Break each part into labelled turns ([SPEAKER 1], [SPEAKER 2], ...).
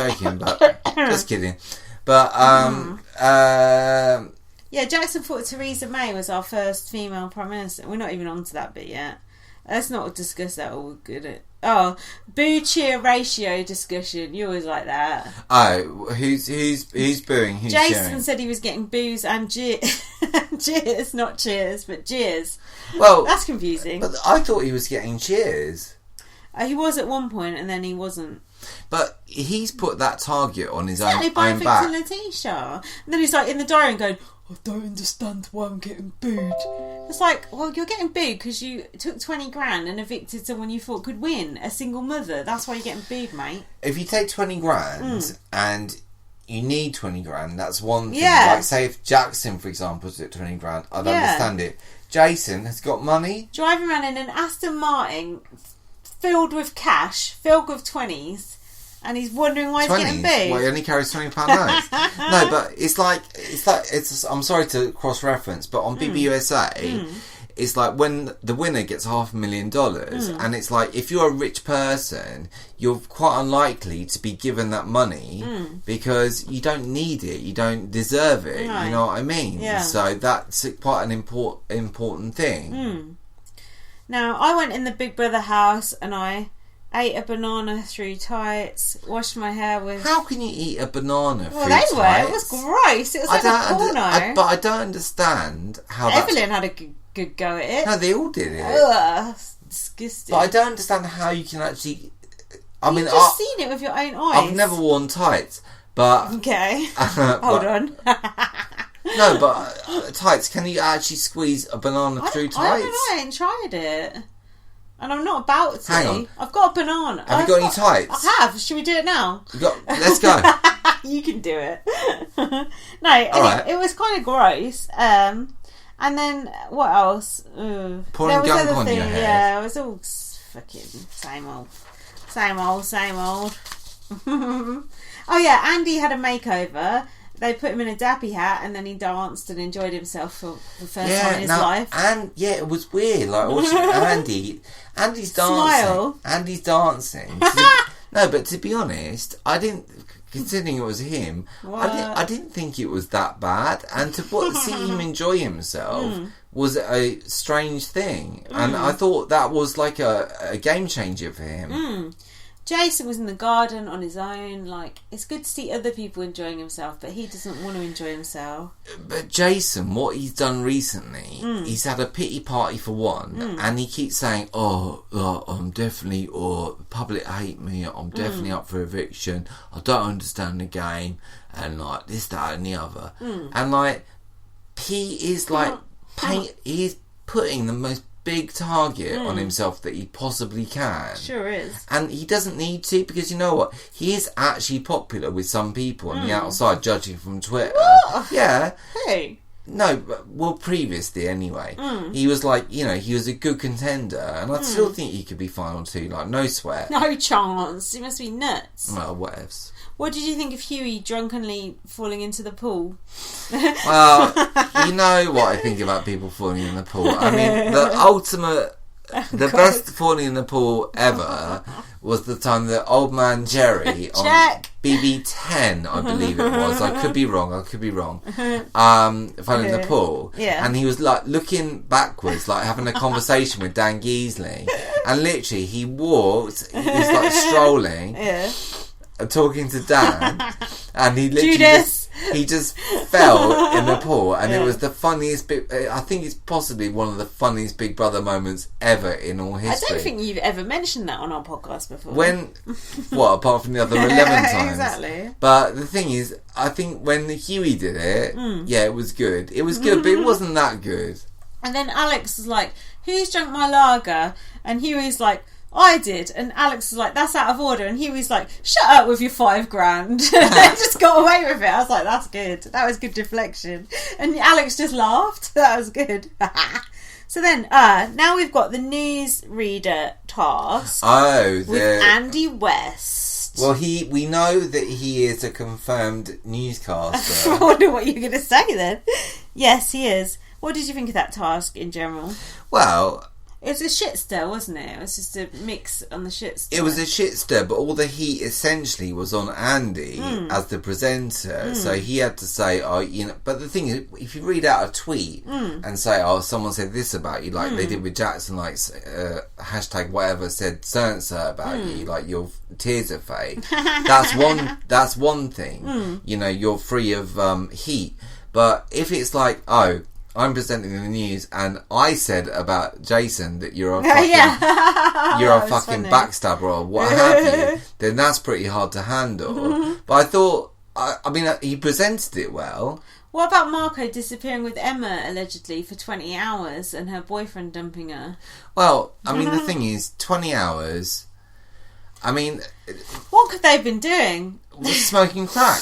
[SPEAKER 1] joking, but just kidding. But
[SPEAKER 2] yeah, Jackson thought Theresa May was our first female Prime Minister. We're not even on to that bit yet. Let's not discuss that all good. Oh, boo cheer ratio discussion. You always like that.
[SPEAKER 1] Oh, who's booing? Who's
[SPEAKER 2] Jason
[SPEAKER 1] cheering?
[SPEAKER 2] said he was getting boos and cheers, not cheers, but jeers.
[SPEAKER 1] Well,
[SPEAKER 2] that's confusing.
[SPEAKER 1] But I thought he was getting cheers.
[SPEAKER 2] He was at one point, and then he wasn't.
[SPEAKER 1] But he's put that target on his own
[SPEAKER 2] back.
[SPEAKER 1] Lateysha.
[SPEAKER 2] And then he's like in the diary and going, I don't understand why I'm getting booed. It's like, well, you're getting booed because you took 20 grand and evicted someone you thought could win, a single mother. That's why you're getting booed, mate.
[SPEAKER 1] If you take 20 grand and you need 20 grand, that's one thing.
[SPEAKER 2] Yeah.
[SPEAKER 1] Like, say if Jackson, for example, took 20 grand, I'd understand it. Jason has got money. Driving
[SPEAKER 2] around in an Aston Martin filled with cash, filled with 20s. And he's wondering why
[SPEAKER 1] 20s?
[SPEAKER 2] He's getting big.
[SPEAKER 1] Well, he only carries £20 notes. No, but it's like I'm sorry to cross-reference, but on BBUSA, it's like when the winner gets $500,000, and it's like if you're a rich person, you're quite unlikely to be given that money because you don't need it, you don't deserve it. No. You know what I mean? Yeah. So that's quite an important thing.
[SPEAKER 2] Now, I went in the Big Brother house and I ate a banana through tights, washed my hair with...
[SPEAKER 1] How can you eat a banana through
[SPEAKER 2] tights?
[SPEAKER 1] Well, they
[SPEAKER 2] were. It was gross. It was like a porno.
[SPEAKER 1] But I don't understand how
[SPEAKER 2] Evelyn had a good go at it.
[SPEAKER 1] No, they all did it.
[SPEAKER 2] Ugh, disgusting.
[SPEAKER 1] But I don't understand how you can actually...
[SPEAKER 2] You've just seen it with your own eyes.
[SPEAKER 1] I've never worn tights, but...
[SPEAKER 2] Okay. Hold on.
[SPEAKER 1] No, but tights, can you actually squeeze a banana through tights?
[SPEAKER 2] I don't know, I ain't tried it. And I'm not about to.
[SPEAKER 1] Hang on.
[SPEAKER 2] I've got a banana.
[SPEAKER 1] Have you got any tights?
[SPEAKER 2] I have. Should we do it now?
[SPEAKER 1] Let's go.
[SPEAKER 2] You can do it. It was kind of gross. And then, what else?
[SPEAKER 1] Pouring gunk on your head.
[SPEAKER 2] Yeah, it was all fucking same old. Oh yeah, Andy had a makeover. They put him in a dappy hat and then he danced and enjoyed himself for the first time in his life.
[SPEAKER 1] And it was weird. Like watching Andy's dancing.
[SPEAKER 2] Smile.
[SPEAKER 1] Andy's dancing. No, but to be honest, I didn't. Considering it was him, I didn't think it was that bad. And to see him enjoy himself was a strange thing. And I thought that was like a game changer for him.
[SPEAKER 2] Jason was in the garden on his own. Like, it's good to see other people enjoying himself, but he doesn't want to enjoy himself.
[SPEAKER 1] But Jason, what he's done recently, he's had a pity party for one, and he keeps saying, I'm definitely, the public hate me, I'm definitely up for eviction, I don't understand the game, and like this, that and the other. And like, he is like, he's putting the most big target on himself that he possibly can.
[SPEAKER 2] Sure is.
[SPEAKER 1] And he doesn't need to, because you know what? He is actually popular with some people on the outside, judging from Twitter.
[SPEAKER 2] What?
[SPEAKER 1] Yeah.
[SPEAKER 2] Hey.
[SPEAKER 1] No, well, previously anyway. He was like, he was a good contender, and I still think he could be final two, like, no sweat.
[SPEAKER 2] No chance. He must be nuts.
[SPEAKER 1] Well, whatevs.
[SPEAKER 2] What did you think of Hughie drunkenly falling into the pool?
[SPEAKER 1] Well, you know what I think about people falling in the pool. I mean, the best falling in the pool ever was the time that old man Jerry on BB10, I believe it was. I could be wrong. Fell in the pool.
[SPEAKER 2] Yeah.
[SPEAKER 1] And he was like looking backwards, like having a conversation with Dan Geesley. And literally, he was like strolling.
[SPEAKER 2] Yeah.
[SPEAKER 1] Talking to Dan, and he literally just fell in the pool, and it was the funniest bit. I think it's possibly one of the funniest Big Brother moments ever in all history.
[SPEAKER 2] I don't think you've ever mentioned that on our podcast before.
[SPEAKER 1] Apart from the other 11 times.
[SPEAKER 2] Exactly.
[SPEAKER 1] But the thing is, I think when Hughie did it, it was good. It was good, but it wasn't that good.
[SPEAKER 2] And then Alex was like, "Who's drunk my lager?" And Hughie's like, "I did," and Alex was like, "That's out of order," and he was like, "Shut up with your $5,000." They just got away with it. I was like, "That's good. That was good deflection." And Alex just laughed. That was good. So then, now we've got the newsreader task. With Andy West.
[SPEAKER 1] Well, we know that he is a confirmed newscaster.
[SPEAKER 2] I wonder what you're going to say then. Yes, he is. What did you think of that task in general?
[SPEAKER 1] Well,
[SPEAKER 2] It was a shit stir, wasn't it? It was just a mix on the shit stir.
[SPEAKER 1] It was a shit stir, but all the heat essentially was on Andy as the presenter. So he had to say, but the thing is, if you read out a tweet and say, someone said this about you, like they did with Jackson, like hashtag whatever said so about you, like your tears are fake. That's one thing. You're free of heat. But if it's like, I'm presenting the news, and I said about Jason that you're a fucking backstabber or what have you, then that's pretty hard to handle. But I thought, he presented it well.
[SPEAKER 2] What about Marco disappearing with Emma allegedly for 20 hours and her boyfriend dumping her?
[SPEAKER 1] Well, the thing is, 20 hours.
[SPEAKER 2] What could they have been doing?
[SPEAKER 1] Smoking crack.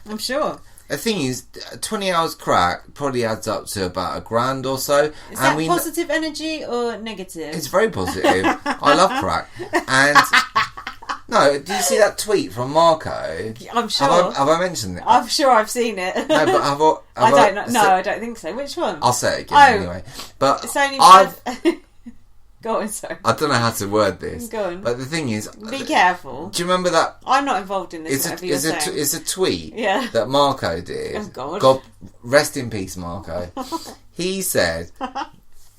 [SPEAKER 2] I'm sure.
[SPEAKER 1] The thing is, 20 hours crack probably adds up to about $1,000 or so.
[SPEAKER 2] Is that positive energy or negative?
[SPEAKER 1] It's very positive. I love crack. And no, do you see that tweet from Marco?
[SPEAKER 2] I'm sure.
[SPEAKER 1] Have I mentioned it?
[SPEAKER 2] I'm sure I've seen it.
[SPEAKER 1] No, but
[SPEAKER 2] I don't know. No, I don't think so. Which one?
[SPEAKER 1] I'll say it again anyway. But
[SPEAKER 2] it's only Go on, sorry.
[SPEAKER 1] I don't know how to word this.
[SPEAKER 2] Go on.
[SPEAKER 1] But the thing is...
[SPEAKER 2] Be careful.
[SPEAKER 1] Do you remember that...
[SPEAKER 2] I'm not involved in this,
[SPEAKER 1] It's a tweet
[SPEAKER 2] that
[SPEAKER 1] Marco did.
[SPEAKER 2] Oh, God.
[SPEAKER 1] Rest in peace, Marco. He said,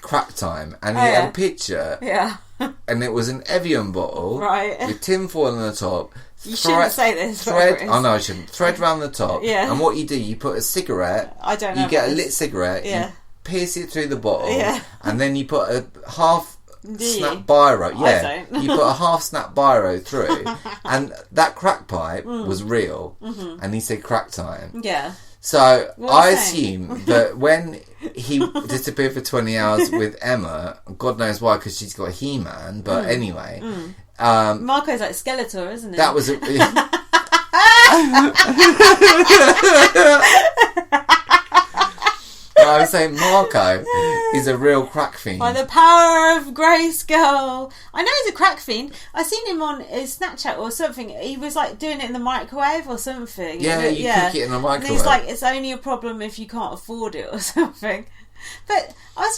[SPEAKER 1] crack time. And he had a picture.
[SPEAKER 2] Yeah.
[SPEAKER 1] And it was an Evian bottle.
[SPEAKER 2] Right.
[SPEAKER 1] With tinfoil on the top.
[SPEAKER 2] You shouldn't say this.
[SPEAKER 1] No, I shouldn't. Thread round the top.
[SPEAKER 2] Yeah.
[SPEAKER 1] And what you do, you put a cigarette.
[SPEAKER 2] I don't know.
[SPEAKER 1] You get a lit cigarette.
[SPEAKER 2] Yeah.
[SPEAKER 1] You pierce it through the bottle.
[SPEAKER 2] Yeah.
[SPEAKER 1] And then you put a half... snap biro,
[SPEAKER 2] you
[SPEAKER 1] put a half snap biro through, and that crack pipe was real, and he said crack time.
[SPEAKER 2] Yeah.
[SPEAKER 1] So I assume that when he disappeared for 20 hours with Emma, God knows why, because she's got He-Man. But anyway,
[SPEAKER 2] Marco's like Skeletor, isn't he?
[SPEAKER 1] That was I was saying Marco is a real crack fiend.
[SPEAKER 2] By the power of Grayskull. I know he's a crack fiend. I seen him on his Snapchat or something. He was like doing it in the microwave or something.
[SPEAKER 1] Yeah, you cook it in the microwave.
[SPEAKER 2] And he's like, it's only a problem if you can't afford it or something. But I was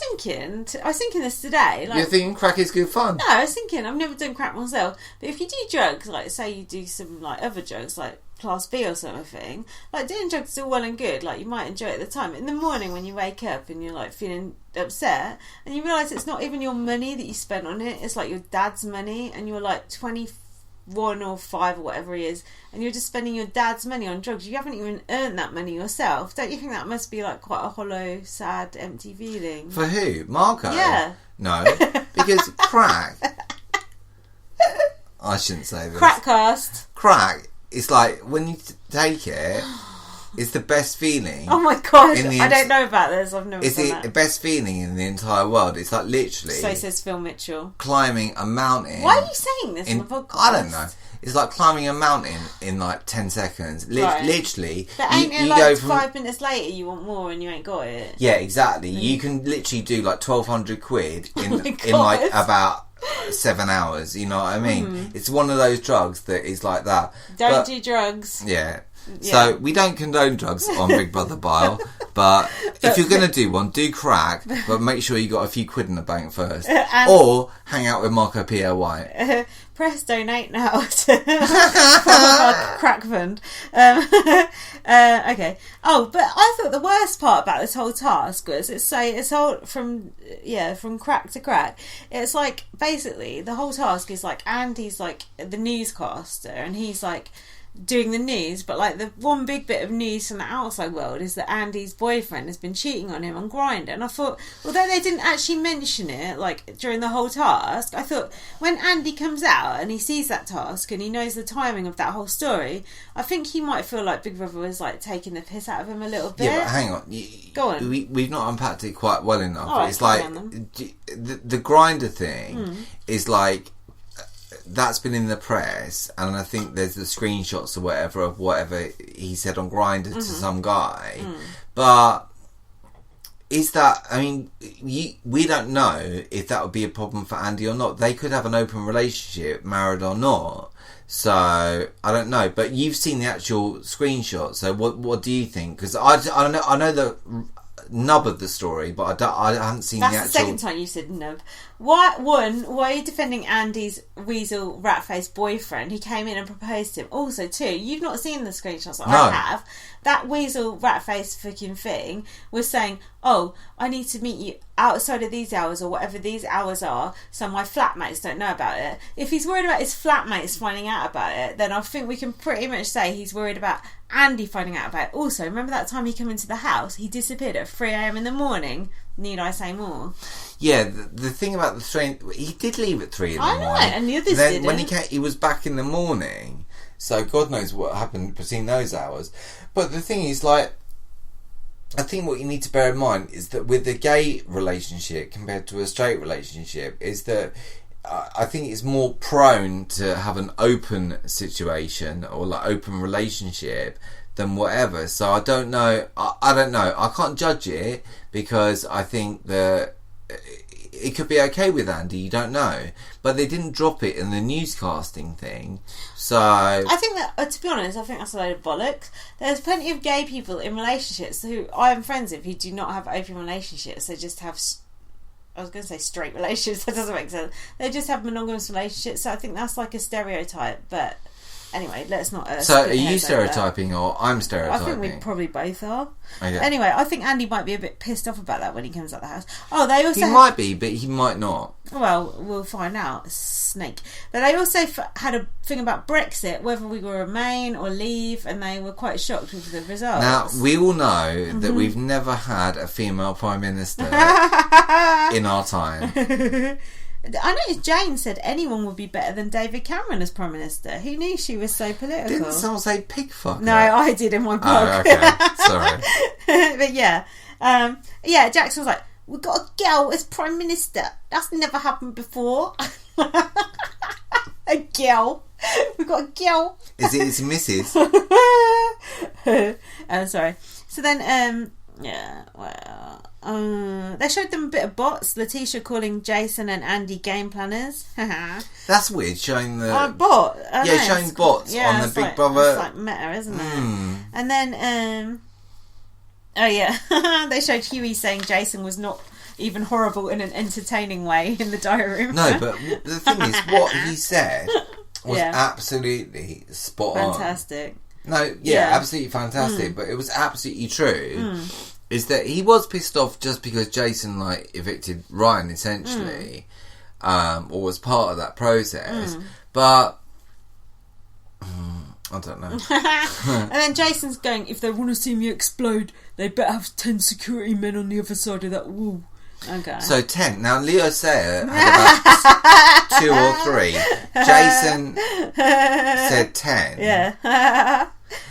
[SPEAKER 2] thinking this today. Like,
[SPEAKER 1] you're thinking crack is good fun?
[SPEAKER 2] No, I was thinking, I've never done crack myself. But if you do drugs, like say you do some like other drugs, like Class B or something, like doing drugs is all well and good, like you might enjoy it at the time. In the morning when you wake up and you're like feeling upset and you realise it's not even your money that you spent on it, it's like your dad's money, and you're like 21 or 5 or whatever he is, and you're just spending your dad's money on drugs. You haven't even earned that money yourself. Don't you think that must be like quite a hollow, sad, empty feeling?
[SPEAKER 1] For who? Marco?
[SPEAKER 2] Yeah.
[SPEAKER 1] No, because crack, I shouldn't say this.
[SPEAKER 2] Crackcast.
[SPEAKER 1] Crack, it's like when you take it, it's the best feeling.
[SPEAKER 2] Oh my god, I don't know about this. I've never
[SPEAKER 1] It's the best feeling in the entire world. It's like literally...
[SPEAKER 2] So says Phil Mitchell.
[SPEAKER 1] Climbing a mountain.
[SPEAKER 2] Why are you saying this on the podcast?
[SPEAKER 1] I don't know. It's like climbing a mountain in like 10 seconds. Literally.
[SPEAKER 2] But ain't it like 5 minutes later you want more and you ain't got it?
[SPEAKER 1] Yeah, exactly. You can literally do like 1,200 quid in like about 7 hours. You know what I mean? It's one of those drugs that is like that.
[SPEAKER 2] Don't do drugs.
[SPEAKER 1] Yeah. So we don't condone drugs on Big Brother Bile, but if you're going to do one, do crack, but make sure you got a few quid in the bank first. Or hang out with Marco P.O. White.
[SPEAKER 2] Press donate now to our crack fund. Okay. Oh, but I thought the worst part about this whole task was it's all from crack to crack. It's like basically the whole task is like Andy's like the newscaster and he's like doing the news, but like the one big bit of news from the outside world is that Andy's boyfriend has been cheating on him on Grindr. And I thought, although they didn't actually mention it like during the whole task, I thought when Andy comes out and he sees that task and he knows the timing of that whole story, I think he might feel like Big Brother was like taking the piss out of him a little bit.
[SPEAKER 1] Yeah, but hang on.
[SPEAKER 2] Go on.
[SPEAKER 1] We've not unpacked it quite well enough.
[SPEAKER 2] Right,
[SPEAKER 1] it's like the Grindr thing is like that's been in the press, and I think there's the screenshots or whatever of whatever he said on Grindr to some guy. But is that? I mean, we don't know if that would be a problem for Andy or not. They could have an open relationship, married or not. So I don't know. But you've seen the actual screenshot. So what do you think? Because I know that nub of the story, but I haven't seen the actual...
[SPEAKER 2] That's the second time you said nub. Why are you defending Andy's weasel rat-faced boyfriend? He came in and proposed to him. Also, too, you've not seen the screenshots.
[SPEAKER 1] No.
[SPEAKER 2] I have. That weasel rat-faced fucking thing was saying, oh, I need to meet you outside of these hours or whatever these hours are, so my flatmates don't know about it. If he's worried about his flatmates finding out about it, then I think we can pretty much say he's worried about Andy finding out about it. Also, remember that time he came into the house? He disappeared at 3 a.m. in the morning. Need I say more?
[SPEAKER 1] Yeah, the thing about the train, he did leave at 3 in the morning.
[SPEAKER 2] I know, and the others
[SPEAKER 1] then
[SPEAKER 2] didn't.
[SPEAKER 1] When he was back in the morning, so God knows what happened between those hours. But the thing is, like, I think what you need to bear in mind is that with a gay relationship compared to a straight relationship is that I think it's more prone to have an open situation or like open relationship than whatever. So I don't know. I don't know. I can't judge it because I think that it could be okay with Andy. You don't know, but they didn't drop it in the newscasting thing. So
[SPEAKER 2] I think that, to be honest, I think that's a load of bollocks. There's plenty of gay people in relationships who I am friends with who do not have open relationships. They just have, I was going to say straight relationships. That doesn't make sense. They just have monogamous relationships. So I think that's like a stereotype. But anyway, let's not.
[SPEAKER 1] So are you stereotyping or I'm stereotyping?
[SPEAKER 2] I think we probably both are.
[SPEAKER 1] Okay.
[SPEAKER 2] Anyway, I think Andy might be a bit pissed off about that when he comes out the house. Oh, they also
[SPEAKER 1] might be, but he might not.
[SPEAKER 2] Well, we'll find out. Snake. But they also had a thing about Brexit, whether we will remain or leave, and they were quite shocked with the results.
[SPEAKER 1] Now, we all know that we've never had a female Prime Minister in our time.
[SPEAKER 2] I noticed Jane said anyone would be better than David Cameron as Prime Minister. Who knew she was so political?
[SPEAKER 1] Didn't someone say pig fucker?
[SPEAKER 2] No, I did in my blog.
[SPEAKER 1] Oh, okay. Sorry.
[SPEAKER 2] But yeah. Jackson was like, we've got a girl as Prime Minister. That's never happened before. A girl. We've got a girl.
[SPEAKER 1] Is it his missus?
[SPEAKER 2] Sorry. So then, they showed them a bit of bots. Lateysha calling Jason and Andy game planners.
[SPEAKER 1] That's weird, showing the...
[SPEAKER 2] bot.
[SPEAKER 1] Showing bots on the Big Brother.
[SPEAKER 2] It's like meta, isn't it? And then, they showed Hughie saying Jason was not even horrible in an entertaining way in the diary room.
[SPEAKER 1] No, but the thing is, what he said was absolutely spot on.
[SPEAKER 2] Fantastic.
[SPEAKER 1] No, absolutely fantastic, but it was absolutely true. Is that he was pissed off just because Jason like evicted Ryan essentially, or was part of that process. But I don't know.
[SPEAKER 2] And then Jason's going, if they want to see me explode, they better have 10 security men on the other side of that wall. Okay.
[SPEAKER 1] So 10. Now Leo Sayer had about 2 or 3. Jason said 10.
[SPEAKER 2] Yeah.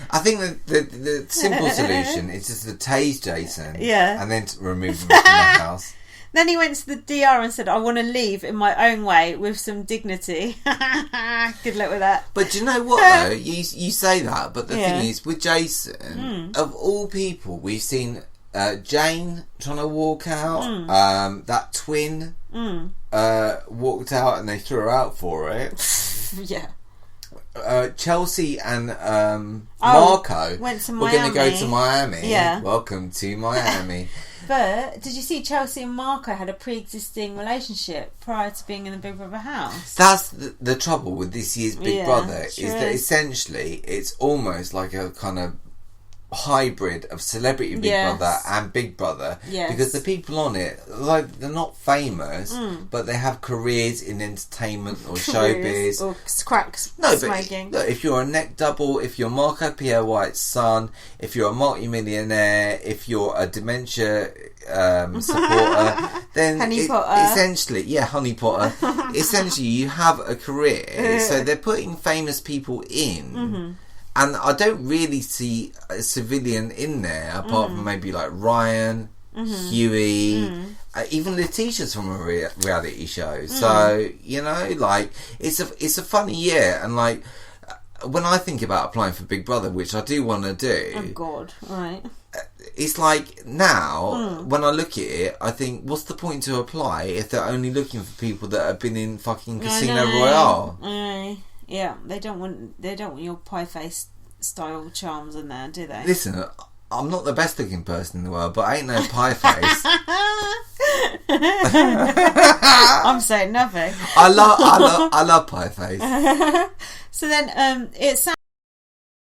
[SPEAKER 1] I think the simple solution is just to tase Jason and then to remove him from the house.
[SPEAKER 2] Then he went to the DR and said, I want to leave in my own way with some dignity. Good luck with that.
[SPEAKER 1] But do you know what though? You say that, but the thing is, with Jason, of all people, we've seen Jane trying to walk out. That twin walked out and they threw her out for it.
[SPEAKER 2] Yeah.
[SPEAKER 1] Chelsea and Marco
[SPEAKER 2] went to
[SPEAKER 1] were going to go to Miami.
[SPEAKER 2] Yeah.
[SPEAKER 1] Welcome to Miami.
[SPEAKER 2] But did you see Chelsea and Marco had a pre-existing relationship prior to being in the Big Brother house?
[SPEAKER 1] That's the trouble with this year's Big Brother
[SPEAKER 2] sure
[SPEAKER 1] is that essentially it's almost like a kind of hybrid of Celebrity Big Brother and Big Brother, because the people on it, like, they're not famous, but they have careers in entertainment or showbiz
[SPEAKER 2] or crack smoking.
[SPEAKER 1] But look, if you're a neck double, if you're Marco Pierre White's son, if you're a multi-millionaire, if you're a dementia supporter, then essentially, Honey Potter, essentially you have a career. So they're putting famous people in. And I don't really see a civilian in there, apart from maybe like Ryan, Hughie, even Lateysha's from a reality show. So, you know, like, it's a funny year. And like, when I think about applying for Big Brother, which I do want to do...
[SPEAKER 2] Oh, God, right.
[SPEAKER 1] It's like, now, when I look at it, I think, what's the point to apply if they're only looking for people that have been in fucking Casino Royale? Yeah,
[SPEAKER 2] they don't want your pie face style charms in there, do they?
[SPEAKER 1] Listen, I'm not the best looking person in the world, but I ain't no pie face.
[SPEAKER 2] I'm saying nothing.
[SPEAKER 1] I love pie face.
[SPEAKER 2] So then, it sounds